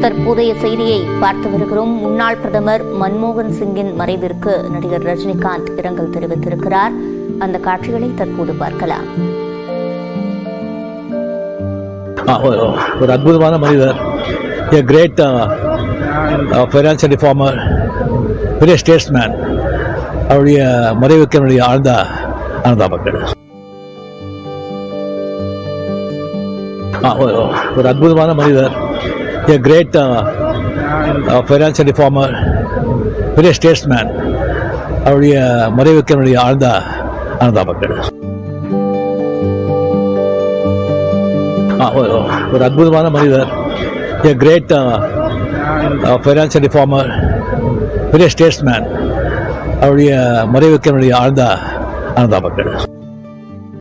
தற்போதைய செய்தியை பார்த்து வருகிறோம். முன்னாள் பிரதமர் மன்மோகன் சிங்கின் மறைவிற்கு நடிகர் ரஜினிகாந்த் இரங்கல் தெரிவித்திருக்கிறார். அந்த காட்சிகளை தற்போது பார்க்கலாம். ஒரு அற்புதமான மனிதர், a great financial reformer, பெரிய ஸ்டேட்ஸ்மேன். அவருடைய மறைவுக்கு என்னுடைய ஆழ்ந்த அனுதாபங்கள். ஒரு அற்புதமான மனிதர், a great financial reformer, பெரிய ஸ்டேட்ஸ்மேன். அவருடைய மறைவுக்கு என்னுடைய ஆழ்ந்த அனுதாபங்கள். ஒரு அற்புதமான மனிதர், a great financial reformer, பெரிய ஸ்டேட்ஸ்மேன். அவருடைய மறைவுக்கு என்னுடைய ஆழ்ந்த அனுதாபங்கள்.